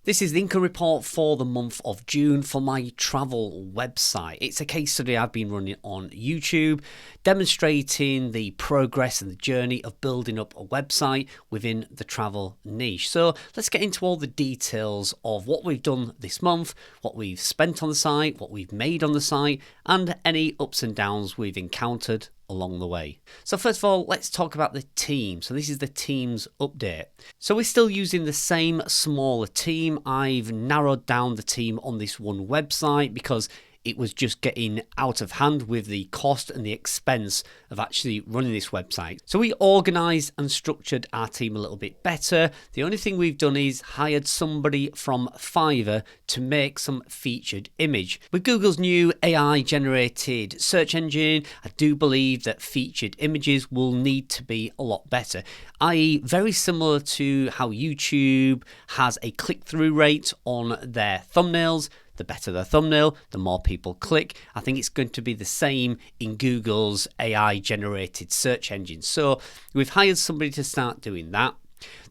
This is the income report for the month of June for my travel website. It's a case study I've been running on YouTube, demonstrating the progress and the journey of building up a website within the travel niche. So let's get into all the details of what we've done this month, what we've spent on the site, what we've made on the site, and any ups and downs we've encountered along the way. So first of all, let's talk about the team. So this is the team's update. So we're still using the same smaller team. I've narrowed down the team on this one website because it was just getting out of hand with the cost and the expense of actually running this website. So we organised and structured our team a little bit better. The only thing we've done is hired somebody from Fiverr to make some featured image. With Google's new AI generated search engine, I do believe that featured images will need to be a lot better, i.e. very similar to how YouTube has a click-through rate on their thumbnails. The better the thumbnail, the more people click. I think it's going to be the same in Google's AI generated search engine. So we've hired somebody to start doing that.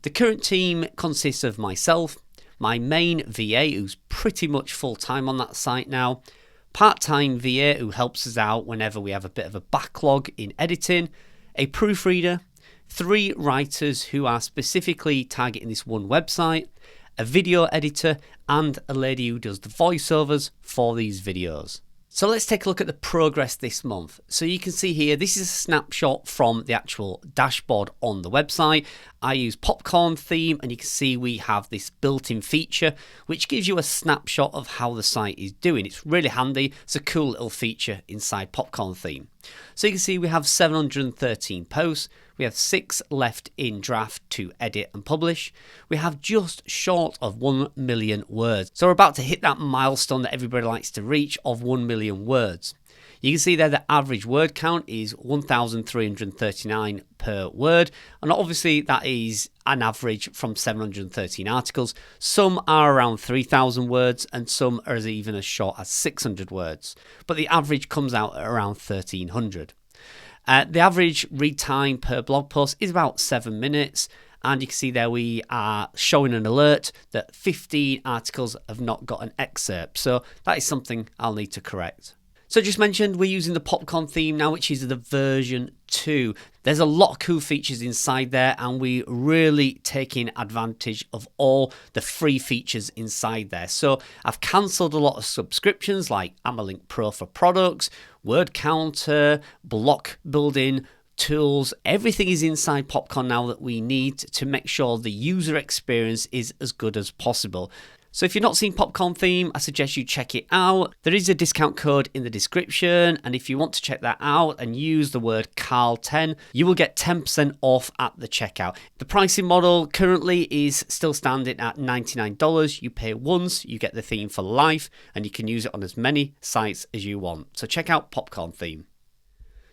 The current team consists of myself, my main VA, who's pretty much full-time on that site now, part-time VA who helps us out whenever we have a bit of a backlog in editing, a proofreader, 3 writers who are specifically targeting this one website, a video editor, and a lady who does the voiceovers for these videos. So let's take a look at the progress this month. So you can see here, this is a snapshot from the actual dashboard on the website. I use Popcorn theme, and you can see we have this built-in feature which gives you a snapshot of how the site is doing. It's really handy. It's a cool little feature inside Popcorn theme. So you can see we have 713 posts. We have 6 left in draft to edit and publish. We have just short of 1 million words. So we're about to hit that milestone that everybody likes to reach of 1 million words. You can see there the average word count is 1,339 per word. And obviously that is an average from 713 articles. Some are around 3,000 words and some are even as short as 600 words. But the average comes out at around 1,300. The average read time per blog post is about 7 minutes, and you can see there we are showing an alert that 15 articles have not got an excerpt, so that is something I'll need to correct. So just mentioned we're using the Popcorn theme now, which is the version 2. There's a lot of cool features inside there, and we're really taking advantage of all the free features inside there. So I've cancelled a lot of subscriptions like Amalink Pro for products, word counter, block building, tools. Everything is inside Popcorn now that we need to make sure the user experience is as good as possible. So if you've not seen Popcorn theme, I suggest you check it out. There is a discount code in the description, and if you want to check that out and use the word Carl10, you will get 10% off at the checkout. The pricing model currently is still standing at $99. You pay once, you get the theme for life, and you can use it on as many sites as you want. So check out Popcorn theme.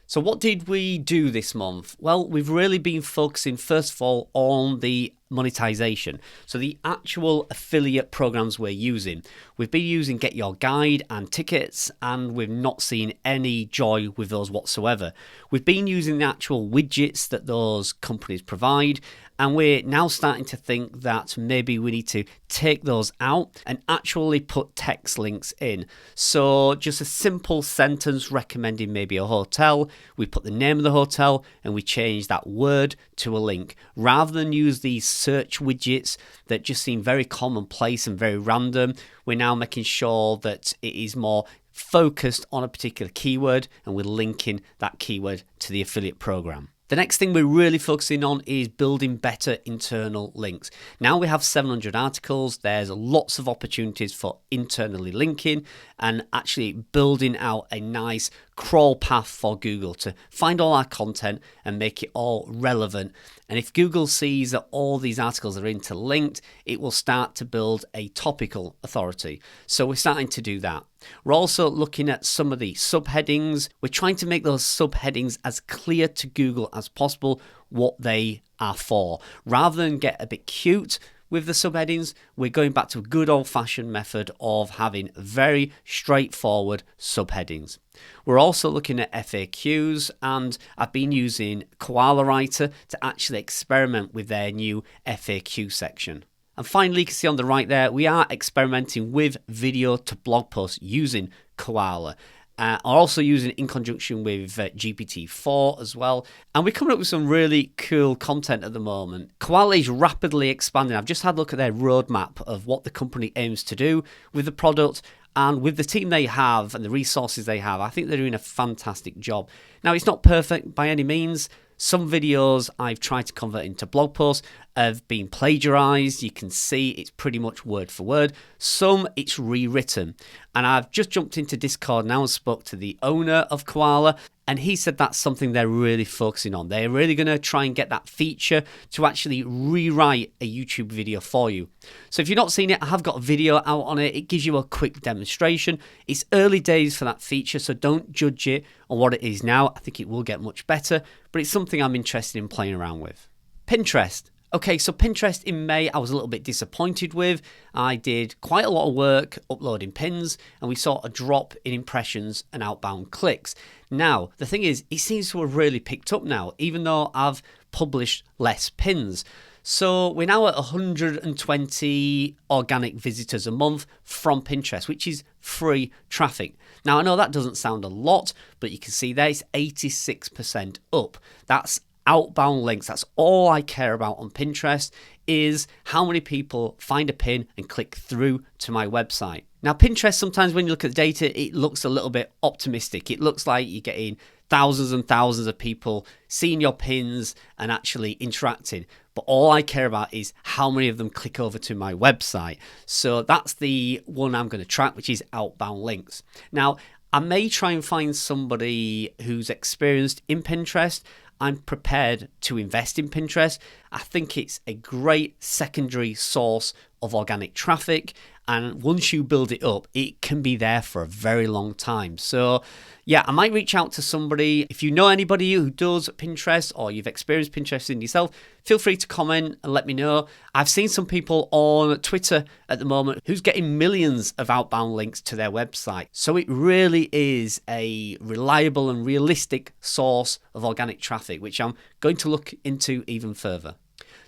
So what did we do this month? Well, we've really been focusing first of all on the monetization. So the actual affiliate programs we're using. We've been using Get Your Guide and Tickets, and we've not seen any joy with those whatsoever. We've been using the actual widgets that those companies provide, and we're now starting to think that maybe we need to take those out and actually put text links in. So just a simple sentence recommending maybe a hotel. We put the name of the hotel and we change that word to a link, rather than use these search widgets that just seem very commonplace and very random. We're now making sure that it is more focused on a particular keyword, and we're linking that keyword to the affiliate program. The next thing we're really focusing on is building better internal links. Now we have 700 articles, there's lots of opportunities for internally linking and actually building out a nice crawl path for Google to find all our content and make it all relevant. And if Google sees that all these articles are interlinked, it will start to build a topical authority. So we're starting to do that. We're also looking at some of the subheadings. We're trying to make those subheadings as clear to Google as possible what they are for. Rather than get a bit cute with the subheadings, we're going back to a good old-fashioned method of having very straightforward subheadings. We're also looking at FAQs, and I've been using Koala Writer to actually experiment with their new FAQ section. And finally, you can see on the right there, we are experimenting with video to blog posts using Koala. Are also using it in conjunction with GPT-4 as well. And we're coming up with some really cool content at the moment. Koala is rapidly expanding. I've just had a look at their roadmap of what the company aims to do with the product. And with the team they have and the resources they have, I think they're doing a fantastic job. Now, it's not perfect by any means. Some videos I've tried to convert into blog posts have been plagiarized. You can see it's pretty much word for word. Some it's rewritten. And I've just jumped into Discord now and spoke to the owner of Koala. And he said that's something they're really focusing on. They're really going to try and get that feature to actually rewrite a YouTube video for you. So if you've not seen it, I have got a video out on it. It gives you a quick demonstration. It's early days for that feature, so don't judge it on what it is now. I think it will get much better, but it's something I'm interested in playing around with. Pinterest. Okay, so Pinterest in May, I was a little bit disappointed with. I did quite a lot of work uploading pins, and we saw a drop in impressions and outbound clicks. Now, the thing is, it seems to have really picked up now, even though I've published less pins. So we're now at 120 organic visitors a month from Pinterest, which is free traffic. Now, I know that doesn't sound a lot, but you can see there it's 86% up. That's outbound links. That's all I care about on Pinterest, is how many people find a pin and click through to my website. Now, Pinterest, sometimes when you look at the data, it looks a little bit optimistic. It looks like you're getting thousands and thousands of people seeing your pins and actually interacting. But all I care about is how many of them click over to my website. So that's the one I'm going to track, which is outbound links. Now, I may try and find somebody who's experienced in Pinterest. I'm prepared to invest in Pinterest. I think it's a great secondary source of organic traffic. And once you build it up, it can be there for a very long time. So yeah, I might reach out to somebody. If you know anybody who does Pinterest or you've experienced Pinterest in yourself, feel free to comment and let me know. I've seen some people on Twitter at the moment who's getting millions of outbound links to their website. So it really is a reliable and realistic source of organic traffic, which I'm going to look into even further.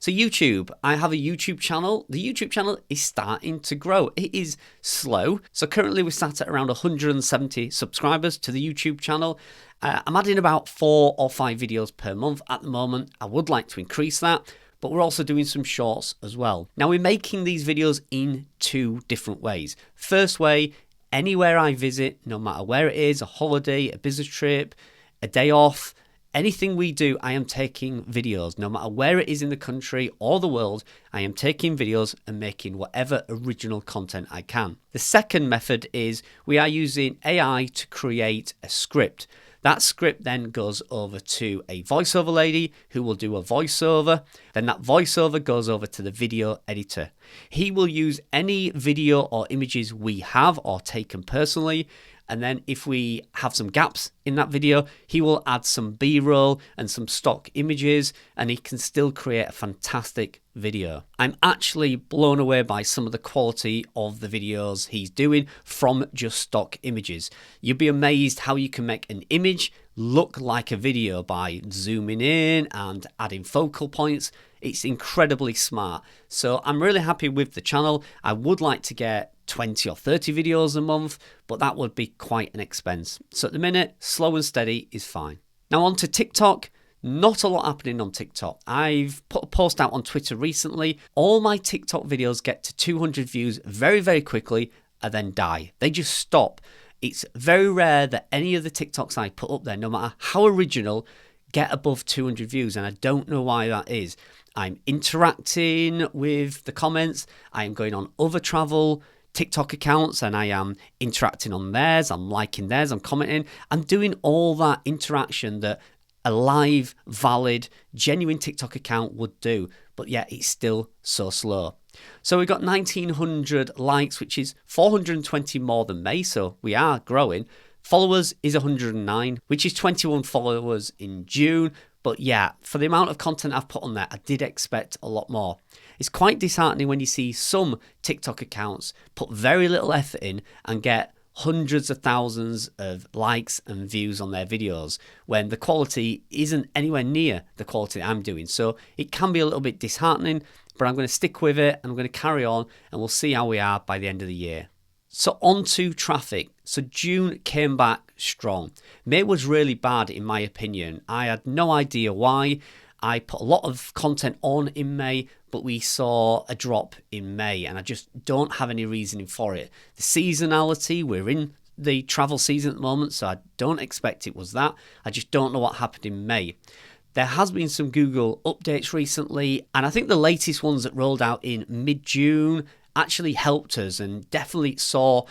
So YouTube, I have a YouTube channel. The YouTube channel is starting to grow. It is slow. So currently we're sat at around 170 subscribers to the YouTube channel. I'm adding about 4 or 5 videos per month at the moment. I would like to increase that, but we're also doing some shorts as well. Now we're making these videos in 2 different ways. First way, anywhere I visit, no matter where it is, a holiday, a business trip, a day off, anything we do, I am taking videos. No matter where it is in the country or the world, I am taking videos and making whatever original content I can. The second method is we are using AI to create a script. That script then goes over to a voiceover lady who will do a voiceover. Then that voiceover goes over to the video editor. He will use any video or images we have or taken personally. And then if we have some gaps in that video, he will add some B-roll and some stock images, and he can still create a fantastic video. I'm actually blown away by some of the quality of the videos he's doing from just stock images. You'll be amazed how you can make an image look like a video by zooming in and adding focal points. It's incredibly smart. So I'm really happy with the channel. I would like to get 20 or 30 videos a month, but that would be quite an expense. So at the minute, slow and steady is fine. Now on to TikTok. Not a lot happening on TikTok. I've put a post out on Twitter recently. All my TikTok videos get to 200 views very, very quickly and then die. They just stop. It's very rare that any of the TikToks I put up there, no matter how original, get above 200 views, and I don't know why that is. I'm interacting with the comments. I am going on other travel TikTok accounts and I am interacting on theirs. I'm liking theirs. I'm commenting. I'm doing all that interaction that a live, valid, genuine TikTok account would do, but yet it's still so slow. So we've got 1,900 likes, which is 420 more than May, so we are growing. Followers is 109, which is 21 followers in June. But yeah, for the amount of content I've put on there, I did expect a lot more. It's quite disheartening when you see some TikTok accounts put very little effort in and get hundreds of thousands of likes and views on their videos when the quality isn't anywhere near the quality I'm doing. So it can be a little bit disheartening, but I'm going to stick with it and I'm going to carry on, and we'll see how we are by the end of the year. So on to traffic. So June came back strong. May was really bad in my opinion. I had no idea why. I put a lot of content on in May, but we saw a drop in May, and I just don't have any reasoning for it. The seasonality, we're in the travel season at the moment, so I don't expect it was that. I just don't know what happened in May. There has been some Google updates recently, and I think the latest ones that rolled out in mid-June actually helped us and definitely saw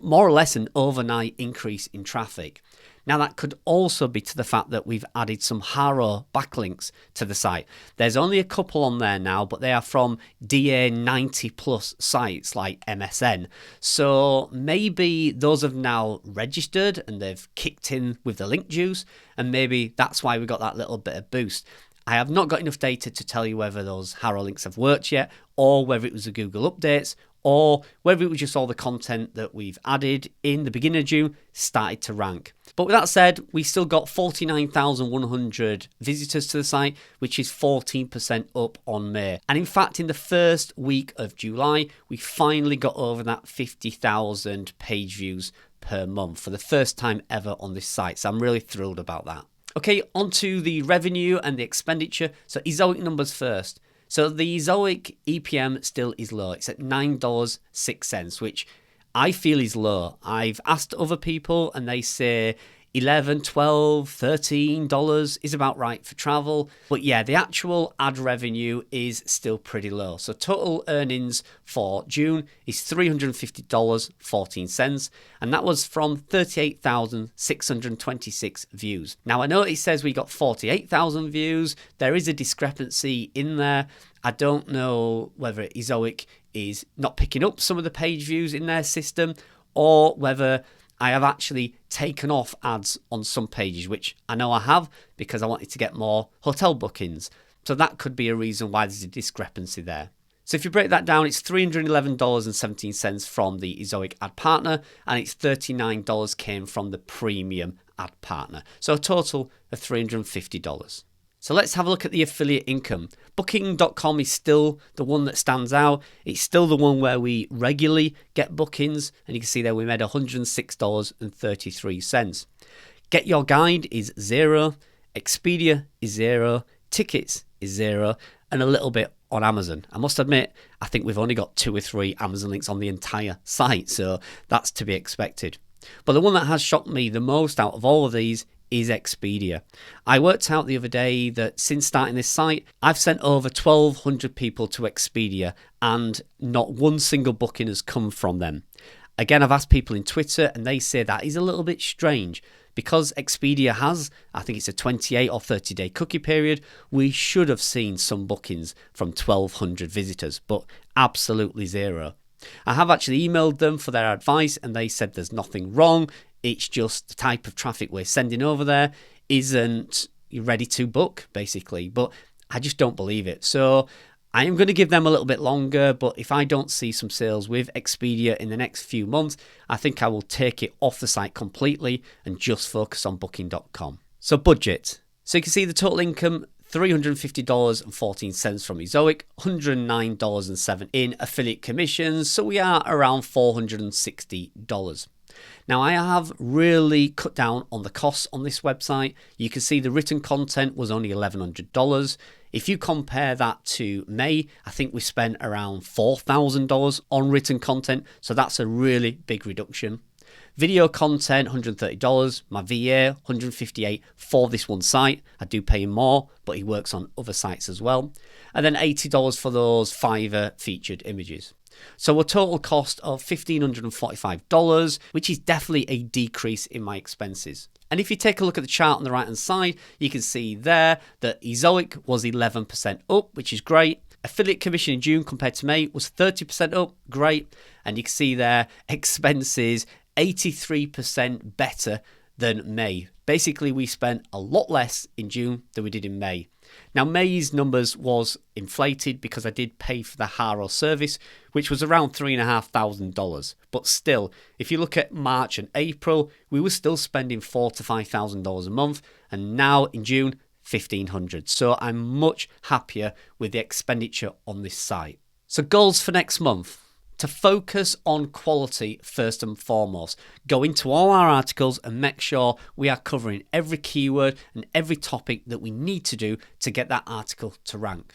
more or less an overnight increase in traffic. Now, that could also be to the fact that we've added some Haro backlinks to the site. There's only a couple on there now, but they are from DA 90 plus sites like MSN. So maybe those have now registered and they've kicked in with the link juice, and maybe that's why we got that little bit of boost. I have not got enough data to tell you whether those Haro links have worked yet, or whether it was the Google updates, or whether it was just all the content that we've added in the beginning of June started to rank. But with that said, we still got 49,100 visitors to the site, which is 14% up on May. And in fact, in the first week of July, we finally got over that 50,000 page views per month for the first time ever on this site. So I'm really thrilled about that. Okay, on to the revenue and the expenditure. So Ezoic numbers first. So the Ezoic EPM still is low. It's at $9.06, which I feel is low. I've asked other people and they say $11, $12, $13 is about right for travel. But yeah, the actual ad revenue is still pretty low. So total earnings for June is $350.14, and that was from 38,626 views. Now, I know it says we got 48,000 views. There is a discrepancy in there. I don't know whether Ezoic is not picking up some of the page views in their system, or whether I have actually taken off ads on some pages, which I know I have because I wanted to get more hotel bookings. So that could be a reason why there's a discrepancy there. So if you break that down, it's $311.17 from the Ezoic ad partner, and it's $39 came from the premium ad partner. So a total of $350. So let's have a look at the affiliate income. Booking.com is still the one that stands out. It's still the one where we regularly get bookings, and you can see there we made $106.33. Get Your Guide is $0, Expedia is $0, Tickets is $0, and a little bit on Amazon. I must admit, I think we've only got 2 or 3 Amazon links on the entire site, so that's to be expected. But the one that has shocked me the most out of all of these is Expedia. I worked out the other day that since starting this site, I've sent over 1,200 people to Expedia, and not one single booking has come from them. Again, I've asked people in Twitter, and they say that is a little bit strange. Because Expedia has, I think it's a 28 or 30 day cookie period, we should have seen some bookings from 1,200 visitors, but absolutely zero. I have actually emailed them for their advice, and they said there's nothing wrong. It's just the type of traffic we're sending over there isn't ready to book, basically. But I just don't believe it. So I am going to give them a little bit longer, but if I don't see some sales with Expedia in the next few months, I think I will take it off the site completely and just focus on Booking.com. So budget. So you can see the total income, $350.14 from Ezoic, $109.07 in affiliate commissions. So we are around $460. Now, I have really cut down on the costs on this website. You can see the written content was only $1,100. If you compare that to May, I think we spent around $4,000 on written content. So that's a really big reduction. Video content, $130. My VA, $158 for this one site. I do pay him more, but he works on other sites as well. And then $80 for those Fiverr featured images. So a total cost of $1,545, which is definitely a decrease in my expenses. And if you take a look at the chart on the right hand side, you can see there that Ezoic was 11% up, which is great. Affiliate commission in June compared to May was 30% up, great. And you can see there expenses 83% better than May. Basically, we spent a lot less in June than we did in May. Now, May's numbers was inflated because I did pay for the Haro service, which was around $3,500. But still, if you look at March and April, we were still spending $4,000 to $5,000 a month. And now in June, 1,500. So I'm much happier with the expenditure on this site. So goals for next month. To focus on quality first and foremost. Go into all our articles and make sure we are covering every keyword and every topic that we need to do to get that article to rank.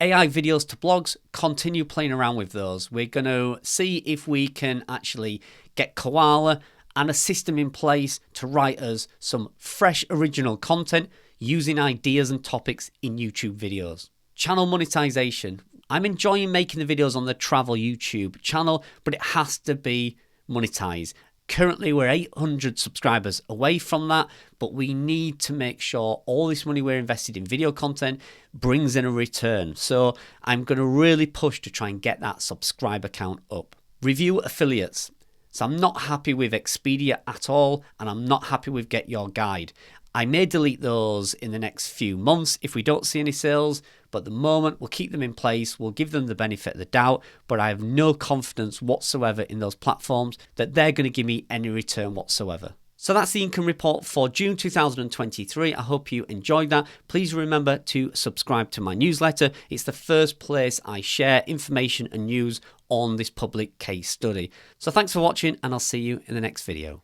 AI videos to blogs, continue playing around with those. We're going to see if we can actually get Koala and a system in place to write us some fresh original content using ideas and topics in YouTube videos. Channel monetization. I'm enjoying making the videos on the travel YouTube channel, but it has to be monetized. Currently, we're 800 subscribers away from that, but we need to make sure all this money we're invested in video content brings in a return. So I'm going to really push to try and get that subscriber count up. Review affiliates. So I'm not happy with Expenditure at all, and I'm not happy with Get Your Guide. I may delete those in the next few months if we don't see any sales, but at the moment we'll keep them in place, we'll give them the benefit of the doubt, but I have no confidence whatsoever in those platforms that they're going to give me any return whatsoever. So that's the income report for June 2023. I hope you enjoyed that. Please remember to subscribe to my newsletter. It's the first place I share information and news on this public case study. So thanks for watching, and I'll see you in the next video.